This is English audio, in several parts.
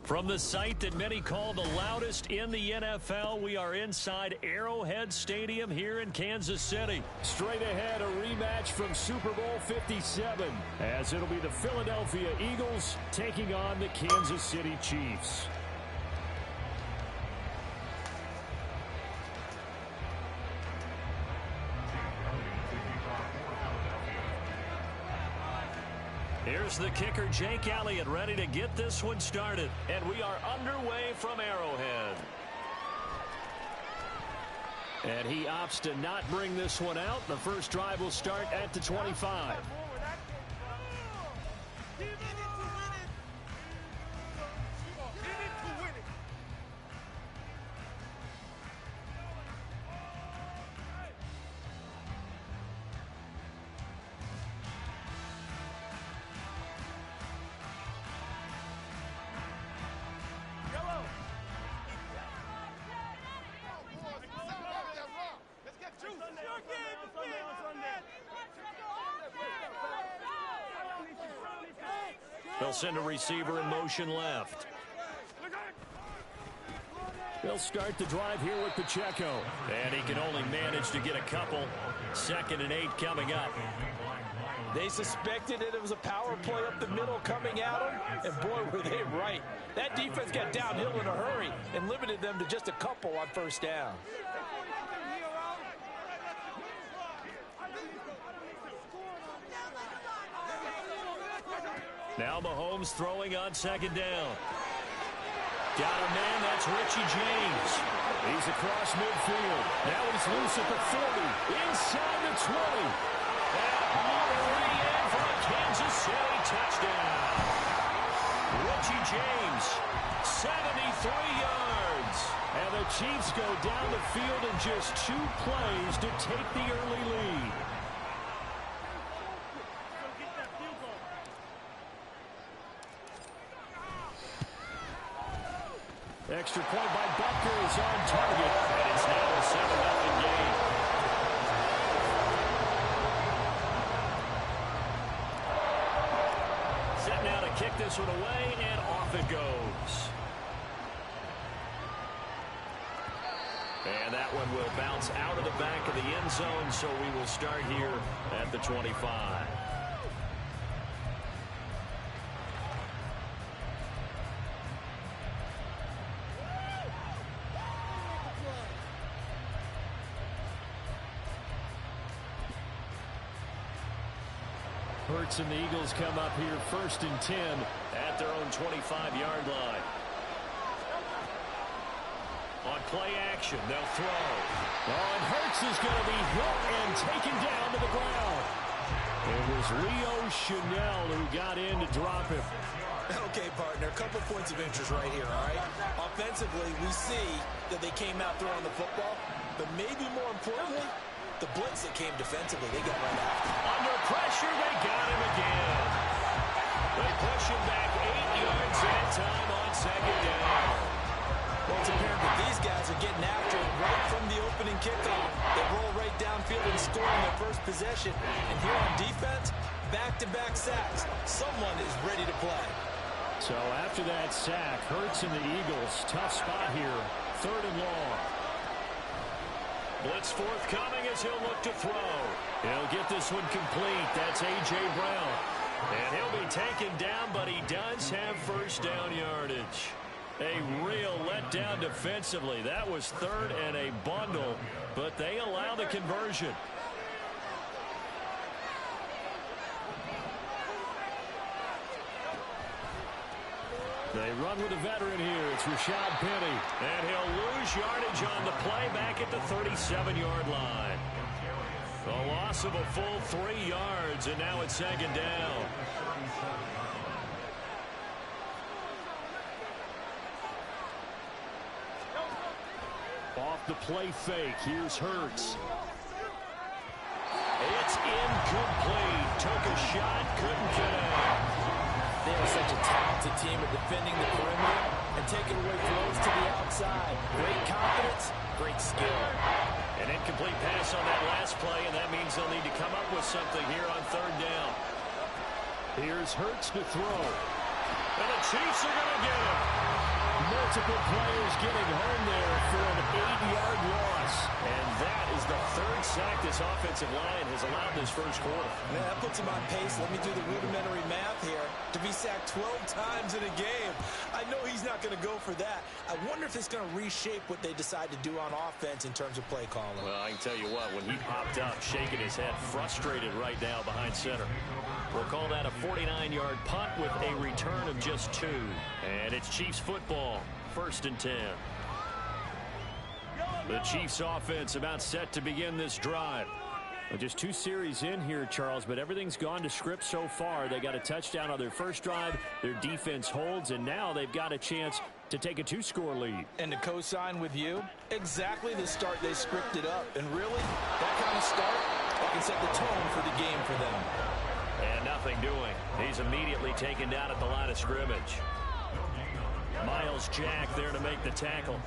From the site that many call the loudest in the NFL, we are inside Arrowhead Stadium here in Kansas City. Straight ahead, a rematch from Super Bowl 57, as it'll be the Philadelphia Eagles taking on the Kansas City Chiefs. Here's the kicker, Jake Elliott, ready to get this one started. And we are underway from Arrowhead. And he opts to not bring this one out. The first drive will start at the 25. They'll send a receiver in motion left. They'll start the drive here with Pacheco. And he can only manage to get a couple. 2nd and 8 coming up. They suspected it was a power play up the middle coming at them, and boy, were they right. That defense got downhill in a hurry and limited them to just a couple on first down. Now Mahomes throwing on 2nd down. Got a man, that's Richie James. He's across midfield. Now he's loose at the 40. Inside the 20. And Murray in for a Kansas City touchdown. Richie James, 73 yards. And the Chiefs go down the field in just 2 plays to take the early lead. Extra point by Butker is on target, and it's now a 7-0 game. Set now to kick this one away, and off it goes. And that one will bounce out of the back of the end zone, so we will start here at the 25. Hurts and the Eagles come up here 1st and 10 at their own 25-yard line. On play action, they'll throw. Oh, and Hurts is going to be hit and taken down to the ground. It was Leo Chanel who got in to drop him. Okay, partner, a couple points of interest right here, all right? Offensively, we see that they came out throwing the football, but maybe more importantly, the blitz that came defensively, they got right after. Under pressure, they got him again. They push him back 8 yards that time on 2nd down. Well, it's apparent that these guys are getting after it right from the opening kickoff. They roll right downfield and score on their first possession. And here on defense, back-to-back sacks. Someone is ready to play. So after that sack, Hurts and the Eagles, tough spot here, 3rd and long. Blitz forthcoming as he'll look to throw. He'll get this one complete. That's A.J. Brown. And he'll be taken down, but he does have first down yardage. A real letdown defensively. That was 3rd and a bundle, but they allow the conversion. They run with a veteran here. It's Rashad Penny. And he'll lose yardage on the play back at the 37-yard line. A loss of a full 3 yards, and now it's 2nd down. Off the play fake. Here's Hurts. It's incomplete. Took a shot, couldn't connect. They are such a talented team at defending the perimeter and taking away throws to the outside. Great confidence, great skill. An incomplete pass on that last play, and that means they'll need to come up with something here on 3rd down. Here's Hurts to throw. And the Chiefs are going to get him. multiple players getting home there for an 8-yard loss. And that is the third sack this offensive line has allowed this first quarter. Man, that puts him on pace. Let me do the rudimentary math here. To be sacked 12 times in a game. I know he's not going to go for that. I wonder if it's going to reshape what they decide to do on offense in terms of play calling. Well, I can tell you what, when he popped up, shaking his head, frustrated right now behind center. We'll call that a 49-yard punt with a return of just 2. And it's Chiefs football, 1st and 10. The Chiefs offense about set to begin this drive. Well, just 2 series in here, Charles, but everything's gone to script so far. They got a touchdown on their first drive. Their defense holds, and now they've got a chance to take a 2-score lead. And to co-sign with you, exactly the start they scripted up. And really, that kind of start, that can set the tone for the game for them. And nothing doing. He's immediately taken down at the line of scrimmage. Miles Jack there to make the tackle.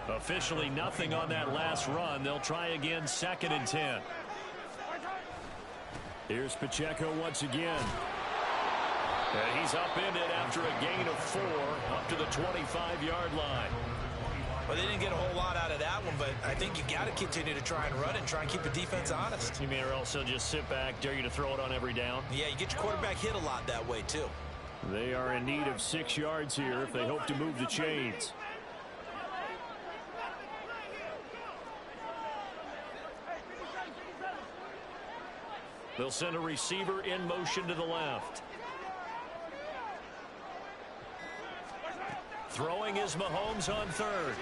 Officially nothing on that last run. They'll try again, 2nd and 10. Here's Pacheco once again. And he's upended after a gain of 4 up to the 25-yard line. Well, they didn't get a whole lot out of that one, but I think you got to continue to try and run and try and keep the defense honest. You mean or else they'll just sit back, dare you to throw it on every down? Yeah, you get your quarterback hit a lot that way, too. They are in need of 6 yards here if they hope to move the chains. They'll send a receiver in motion to the left. Throwing is Mahomes on 3rd.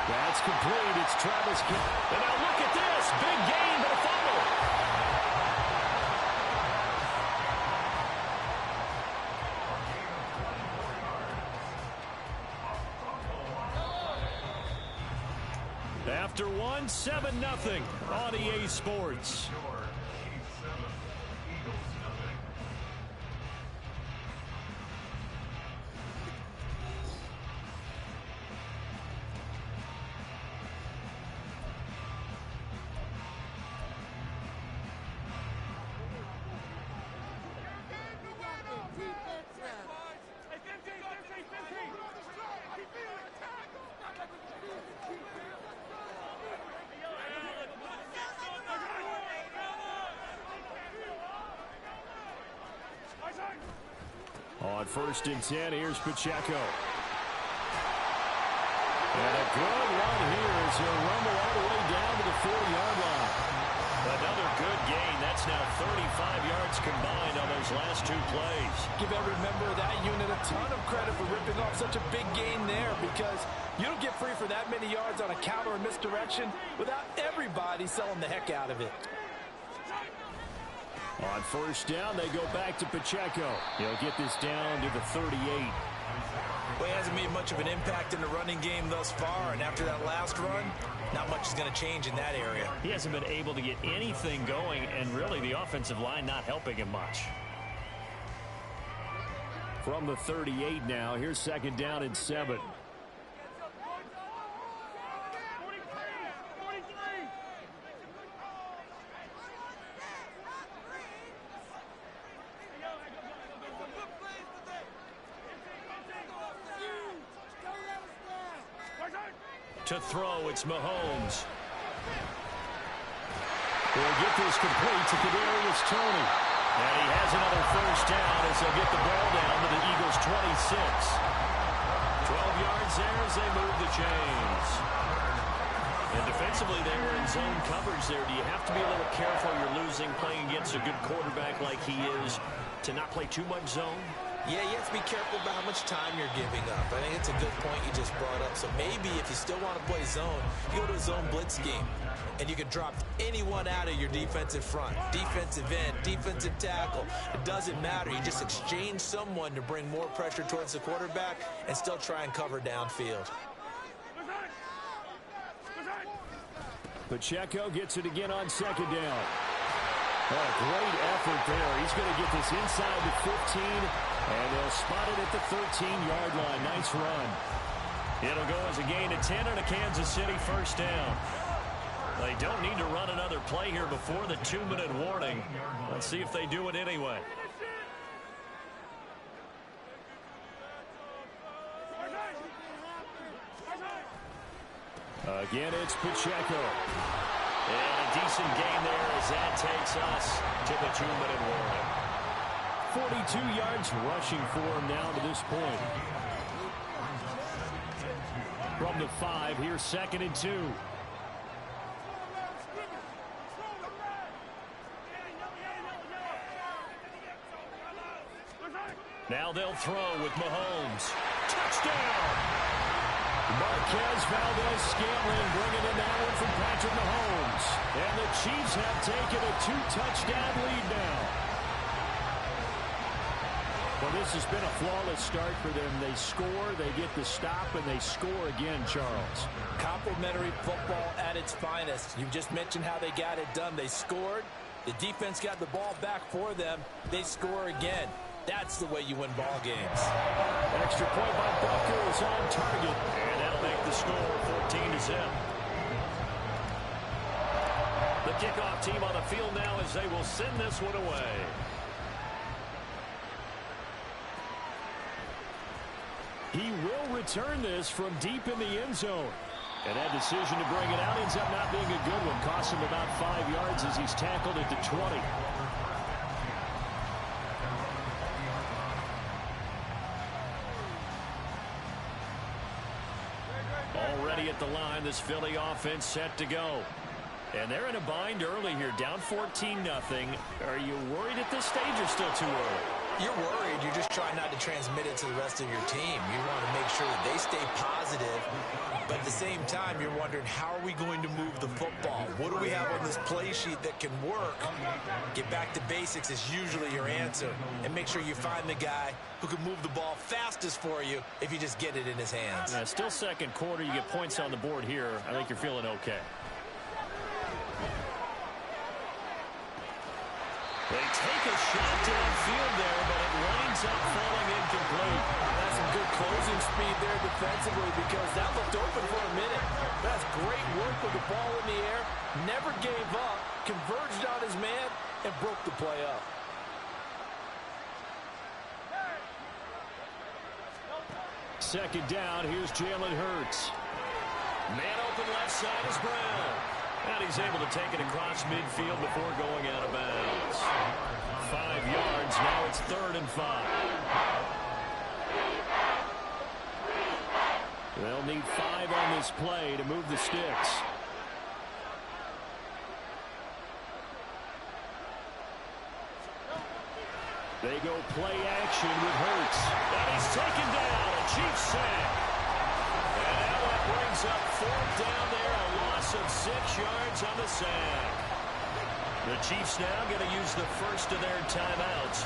That's complete. It's Travis. And now look at this. Big gain, but a fumble. After 1, 7-0 on EA Sports. On 1st and 10, here's Pacheco. And a good run here as he'll rumble all the way down to the 40-yard line. Another good gain. That's now 35 yards combined on those last 2 plays. Give every member of that unit a ton of credit for ripping off such a big gain there, because you don't get free for that many yards on a counter or misdirection without everybody selling the heck out of it. On 1st down, they go back to Pacheco. He'll get this down to the 38. Well, he hasn't made much of an impact in the running game thus far, and after that last run, not much is going to change in that area. He hasn't been able to get anything going, and really the offensive line not helping him much. From the 38 now, here's 2nd down and 7. To throw, it's Mahomes. He'll get this complete to Kadarius Toney. And he has another 1st down as they'll get the ball down to the Eagles' 26. 12 yards there as they move the chains. And defensively, they were in zone coverage there. Do you have to be a little careful? You're losing, playing against a good quarterback like he is, to not play too much zone? Yeah, you have to be careful about how much time you're giving up. I think it's a good point you just brought up. So maybe if you still want to play zone, you go to a zone blitz scheme. And you can drop anyone out of your defensive front. Defensive end, defensive tackle. It doesn't matter. You just exchange someone to bring more pressure towards the quarterback and still try and cover downfield. Pacheco gets it again on 2nd down. Oh, great effort there. He's going to get this inside the 15, and they'll spot it at the 13-yard line. Nice run. It'll go as a gain of 10 and a Kansas City 1st down. They don't need to run another play here before the 2-minute warning. Let's see if they do it anyway. Again, it's Pacheco. And a decent gain there as that takes us to the 2-minute warning. 42 yards rushing for him now to this point. From the 5, here's 2nd and 2. Now they'll throw with Mahomes. Touchdown! Marquez Valdez-Scantling bringing in that one from Patrick Mahomes. And the Chiefs have taken a 2-touchdown lead now. Well, this has been a flawless start for them. They score, they get the stop, and they score again, Charles. Complimentary football at its finest. You just mentioned how they got it done. They scored. The defense got the ball back for them. They score again. That's the way you win ball games. Extra point by Bucker is on target. And that'll make the score 14-0. The kickoff team on the field now as they will send this one away. He will return this from deep in the end zone. And that decision to bring it out ends up not being a good one. Costs him about 5 yards as he's tackled at the 20. Already at the line, this Philly offense set to go. And they're in a bind early here, down 14-0. Are you worried at this stage or still too early? You're worried. You're just trying not to transmit it to the rest of your team. You want to make sure that they stay positive. But at the same time, you're wondering, how are we going to move the football? What do we have on this play sheet that can work? Get back to basics is usually your answer. And make sure you find the guy who can move the ball fastest for you if you just get it in his hands. Yeah, still second quarter. You get points on the board here. I think you're feeling okay. They take a shot downfield there, but it winds up falling incomplete. That's some good closing speed there defensively because that looked open for a minute. That's great work with the ball in the air. Never gave up, converged on his man, and broke the play up. Second down, here's Jalen Hurts. Man open left side is Brown. And he's able to take it across midfield before going out of bounds. 5 yards, now it's 3rd and 5. They'll need 5 on this play to move the sticks. They go play action with Hurts. And he's taken down, a Chiefs sack. And now that brings up 4th down there, a loss of 6 yards on the sack. The Chiefs now going to use the first of their timeouts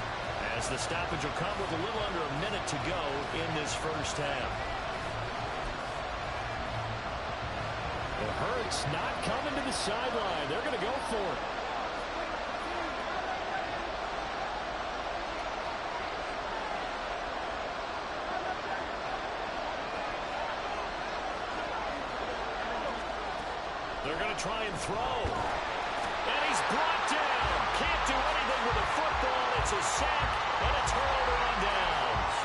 as the stoppage will come with a little under a minute to go in this first half. The Hurts not coming to the sideline. They're going to go for it. They're going to try and throw. And he's brought down. Can't do anything with the football. It's a sack and a turnover on downs.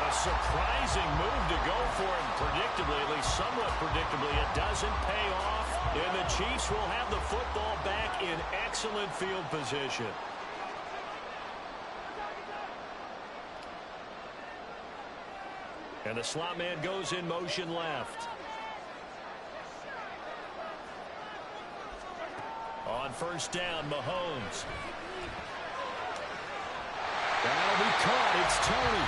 A surprising move to go for it. Predictably, at least somewhat predictably, it doesn't pay off. And the Chiefs will have the football back in excellent field position. And the slot man goes in motion left. On first down, Mahomes. That'll be caught. It's Tony.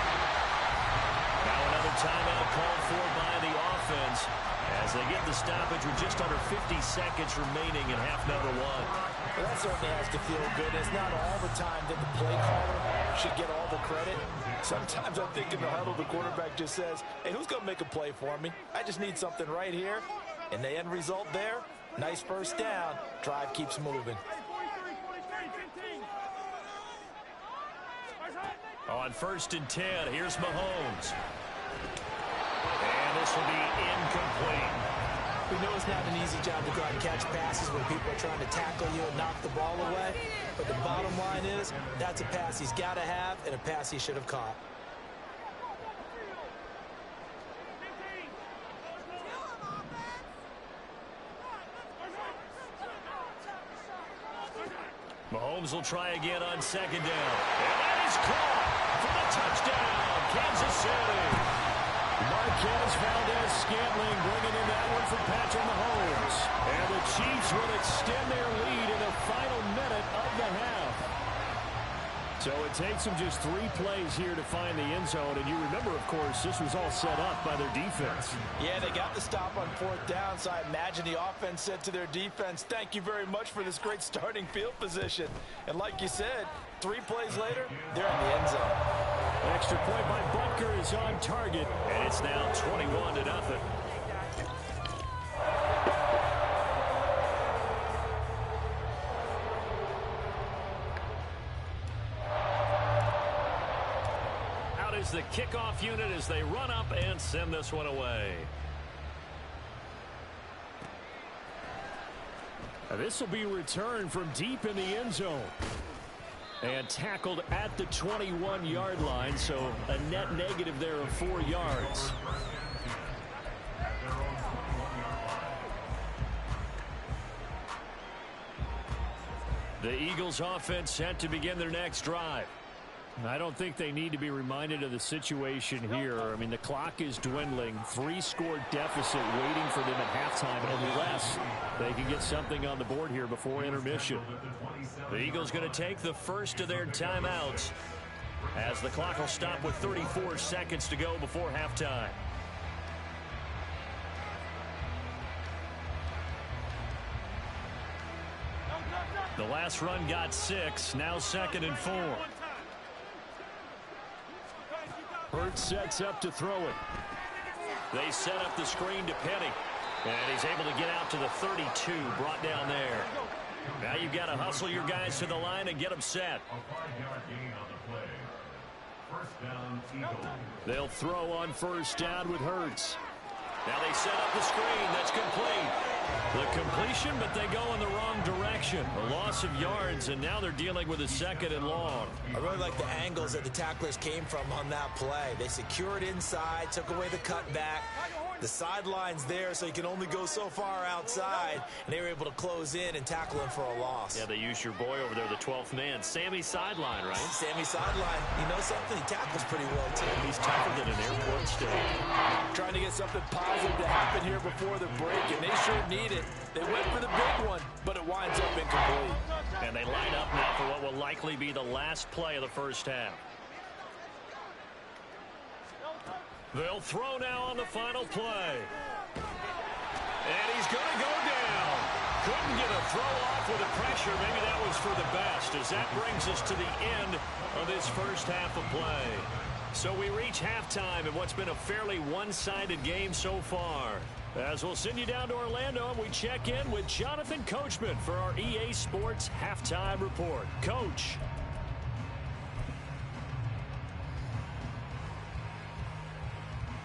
Now another timeout called for by the offense as they get the stoppage with just under 50 seconds remaining in half number 1. Well, that certainly has to feel good. It's not all the time that the play caller should get all the credit. Sometimes I'm thinking the huddle, the quarterback just says, hey, who's going to make a play for me? I just need something right here. And the end result there, nice first down. Drive keeps moving. On first and 10, here's Mahomes. And this will be incomplete. We know it's not an easy job to go out and catch passes when people are trying to tackle you and knock the ball away. But the bottom line is, that's a pass he's got to have and a pass he should have caught. Mahomes will try again on second down. And that is caught for the touchdown, Kansas City. Marquez Valdez-Scantling bringing in that one for Patrick Mahomes. And the Chiefs will extend their lead in the final minute of the half. So it takes them just 3 plays here to find the end zone. And you remember, of course, this was all set up by their defense. Yeah, they got the stop on 4th down, so I imagine the offense said to their defense, thank you very much for this great starting field position. And like you said, 3 plays later, they're in the end zone. Extra point by Butker is on target, and it's now 21-0. Is the kickoff unit as they run up and send this one away. This will be returned from deep in the end zone and tackled at the 21-yard line, so a net negative there of 4 yards. The Eagles offense set to begin their next drive. I don't think they need to be reminded of the situation here. I mean, the clock is dwindling. 3-score deficit waiting for them at halftime unless they can get something on the board here before intermission. The Eagles going to take the first of their timeouts as the clock will stop with 34 seconds to go before halftime. The last run got 6, now 2nd and 4. Hurts sets up to throw it. They set up the screen to Penny. And he's able to get out to the 32, brought down there. Now you've got to hustle your guys to the line and get them set. They'll throw on 1st down with Hurts. Now they set up the screen. That's complete. The completion, but they go in the wrong direction. A loss of yards, and now they're dealing with a 2nd and long. I really like the angles that the tacklers came from on that play. They secured inside, took away the cutback. The sideline's there, so you can only go so far outside, and they were able to close in and tackle him for a loss. Yeah, they used your boy over there, the 12th man. Sammy Sideline, right? Sammy Sideline. You know something? He tackles pretty well, too. He's tougher than an airport state. Trying to get something positive to happen here before the break, and they sure need it. They went for the big one, but it winds up incomplete. And they line up now for what will likely be the last play of the first half. They'll throw now on the final play. And he's going to go down. Couldn't get a throw off with the pressure. Maybe that was for the best, as that brings us to the end of this first half of play. So we reach halftime in what's been a fairly one-sided game so far. As we'll send you down to Orlando, and we check in with Jonathan Coachman for our EA Sports Halftime Report. Coach.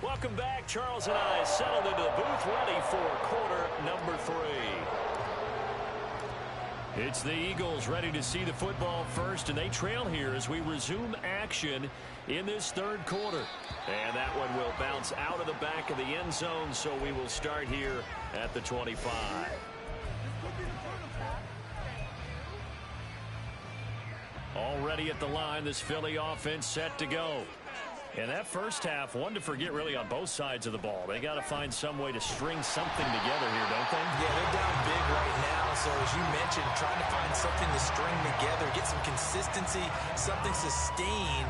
Welcome back. Charles and I settled into the booth, ready for quarter number 3. It's the Eagles ready to see the football first, and they trail here as we resume action in this 3rd quarter. And that one will bounce out of the back of the end zone, so we will start here at the 25. Already at the line, this Philly offense set to go. And that first half, one to forget really on both sides of the ball. They got to find some way to string something together here, don't they? Yeah, they're down big right now. So as you mentioned, trying to find something to string together, get some consistency, something sustained,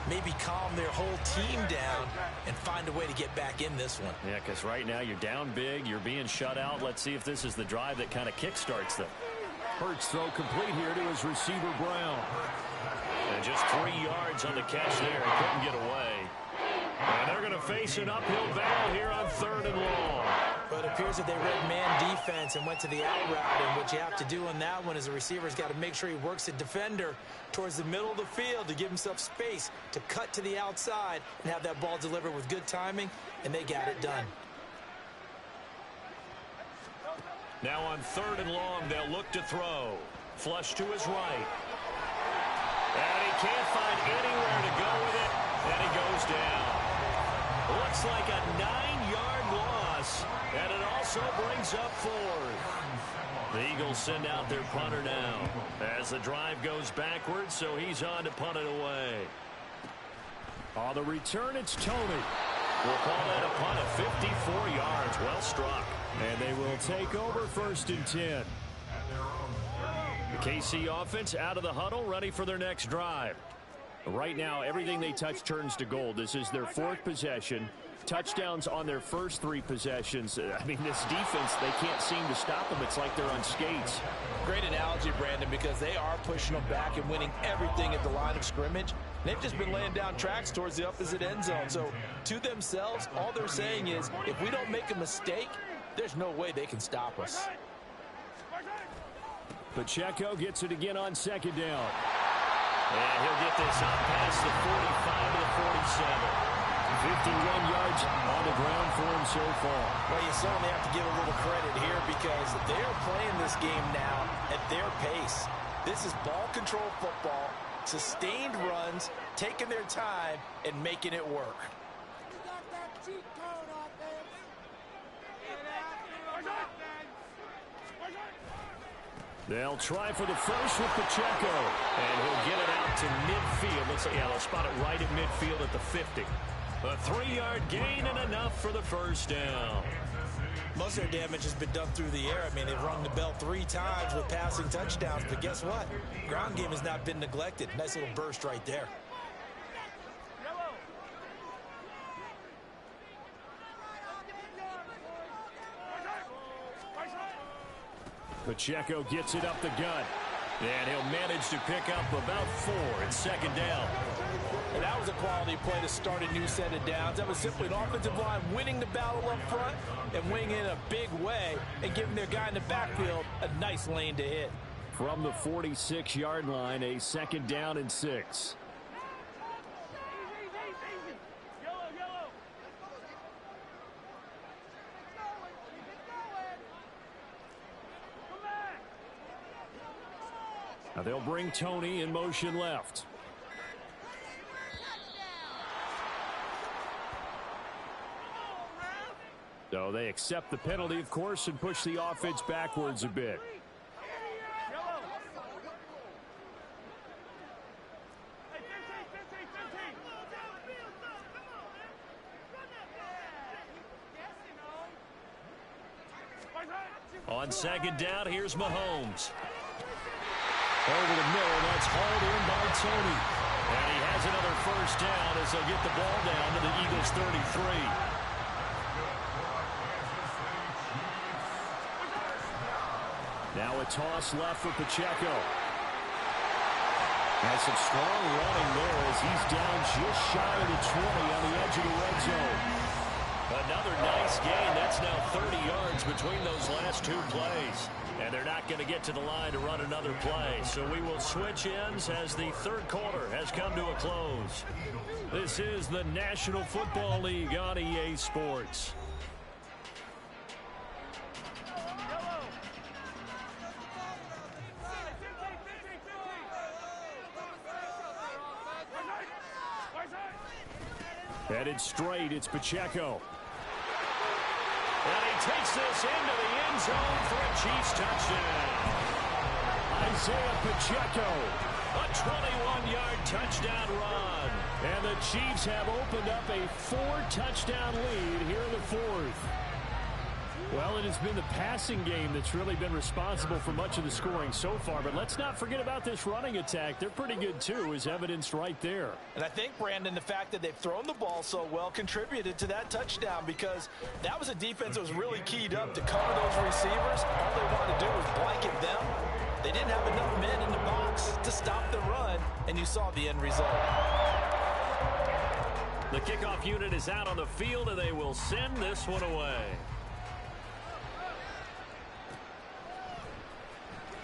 maybe calm their whole team down and find a way to get back in this one. Yeah, because right now you're down big, you're being shut out. Let's see if this is the drive that kind of kickstarts them. Hurts throw complete here to his receiver, Brown. And just 3 yards on the catch there. He couldn't get away. And they're going to face an uphill battle here on 3rd and long. But it appears that they read man defense and went to the out route. And what you have to do on that one is the receiver's got to make sure he works the defender towards the middle of the field to give himself space to cut to the outside and have that ball delivered with good timing. And they got it done. Now on 3rd and long, they'll look to throw. Flush to his right. And he can't find anywhere to go with it, and he goes down. Looks like a 9-yard loss, and it also brings up 4. The Eagles send out their punter now as the drive goes backwards, so he's on to punt it away. On the return, it's Tony. We'll call that a punt of 54 yards. Well struck. And they will take over 1st and 10. The KC offense out of the huddle, ready for their next drive. Right now, everything they touch turns to gold. This is their 4th possession. Touchdowns on their first 3 possessions. I mean, this defense, they can't seem to stop them. It's like they're on skates. Great analogy, Brandon, because they are pushing them back and winning everything at the line of scrimmage. They've just been laying down tracks towards the opposite end zone. So, to themselves, all they're saying is, if we don't make a mistake, there's no way they can stop us. Pacheco gets it again on 2nd down. And he'll get this up past the 45 to the 47. 51 yards on the ground for him so far. Well, you certainly have to give a little credit here because they're playing this game now at their pace. This is ball control football, sustained runs, taking their time, and making it work. They'll try for the first with Pacheco, and he'll get it out to midfield. Let's say, yeah, they'll spot it right at midfield at the 50. A 3-yard gain and enough for the first down. Most of their damage has been done through the air. I mean, they've rung the bell 3 times with passing touchdowns, but guess what? Ground game has not been neglected. Nice little burst right there. Pacheco gets it up the gut, and he'll manage to pick up about 4 at 2nd down. And that was a quality play to start a new set of downs. That was simply an offensive line winning the battle up front and winning in a big way and giving their guy in the backfield a nice lane to hit. From the 46-yard line, a 2nd down and 6. Now they'll bring Tony in motion left. So they accept the penalty, of course, and push the offense backwards a bit. On 2nd down, here's Mahomes. Over the middle, that's hauled in by Tony. And he has another first down as they'll get the ball down to the Eagles' 33. Now a toss left for Pacheco. Has some strong running there as he's down just shy of the 20 on the edge of the red zone. Another nice gain. That's now 30 yards between those last 2 plays. And they're not going to get to the line to run another play. So we will switch ends as the 3rd quarter has come to a close. This is the National Football League on EA Sports. Headed straight, it's Pacheco. And he takes this into the end zone for a Chiefs touchdown. Isaiah Pacheco, a 21-yard touchdown run. And the Chiefs have opened up a 4-touchdown lead here in the 4th. Well, it has been the passing game that's really been responsible for much of the scoring so far. But let's not forget about this running attack. They're pretty good, too, as evidenced right there. And I think, Brandon, the fact that they've thrown the ball so well contributed to that touchdown because that was a defense that was really keyed up to cover those receivers. All they wanted to do was blanket them. They didn't have enough men in the box to stop the run, and you saw the end result. The kickoff unit is out on the field, and they will send this one away.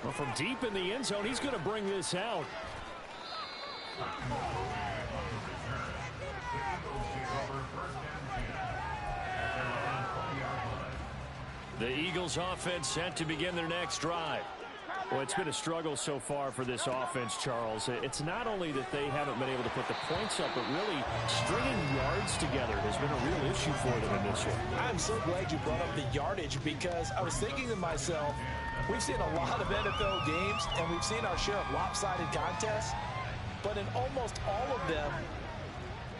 Well, from deep in the end zone, he's going to bring this out. The Eagles offense set to begin their next drive. Well, it's been a struggle so far for this offense, Charles. It's not only that they haven't been able to put the points up, but really stringing yards yards together has been a real issue for them in this one. I'm so glad you brought up the yardage because I was thinking to myself, we've seen a lot of NFL games and we've seen our share of lopsided contests, but in almost all of them,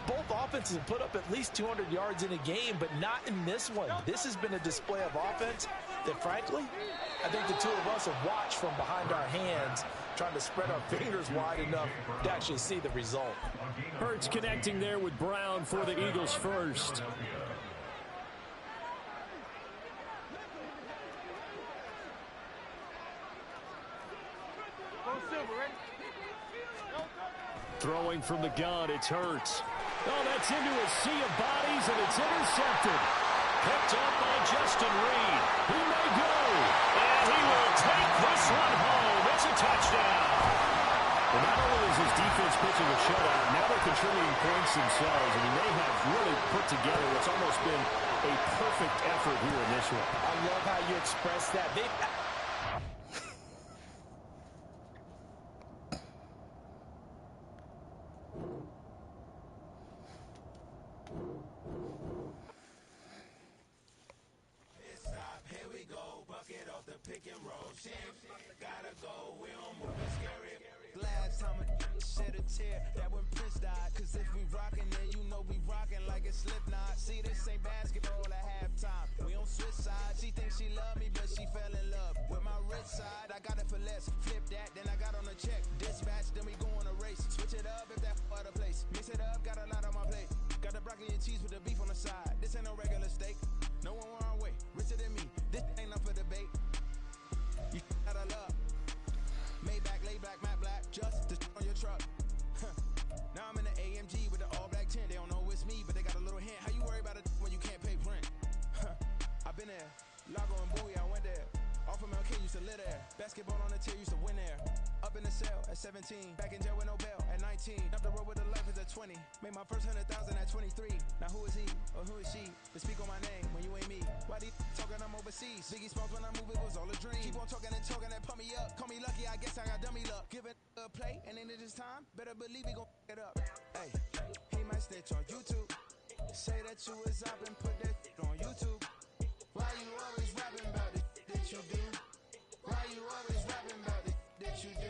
both offenses have put up at least 200 yards in a game, but not in this one. This has been a display of offense that, frankly, I think the two of us have watched from behind our hands, trying to spread our fingers wide enough to actually see the result. Hurts connecting there with Brown for the Eagles first. Throwing from the gun, it's Hurts. Oh, that's into a sea of bodies, and it's intercepted. Picked up by Justin Reed. He may go. And he will take this one home. It's a touchdown. Well, not only is his defense pitching a shutout, now they're contributing points themselves. I mean, they have really put together what's almost been a perfect effort here in this one. I love how you express that. Pick and roll, gotta go, we don't move it scary. Last time a shed a tear, that when Prince died. Cause if we rockin' then you know we rockin' like a Slipknot. See, this ain't basketball at halftime. We on switch sides. She thinks she love me, but she fell in love with my rich side. I got it for less. Flip that, then I got on a check. Dispatch, then we go on a race. Switch it up if that other place. Mix it up, got a lot on my plate. Got the broccoli and cheese with the beef on the side. This ain't no regular steak. No one wrong way. Richer than me. This ain't up for debate. You gotta love. Maybach, lay back, matte black, just to on your truck. Now I'm in the AMG with the all black tint. They don't know it's me, but they got a little hint. How you worry about it when you can't pay rent? I've been there. Lago and Bowie, I went there. Off of MLK, used to live there. Basketball on the tier, used to win there. Up in the cell at 17. Back in jail with no bail at 19. Up the road with the life is at 20. Made my first 100,000 at 23. Now who is he or who is she to speak on my name when you ain't me? Why they talking I'm overseas? Biggie Smalls when I move it was all a dream. Keep on talking and talking and pump me up. Call me lucky, I guess I got dummy luck. Give it a play and then it is time. Better believe we gon' it up. Hey, he might snitch on YouTube. Say that you was up and put that on YouTube. Why you always rapping about it that you do? Why you always rapping about it that you do?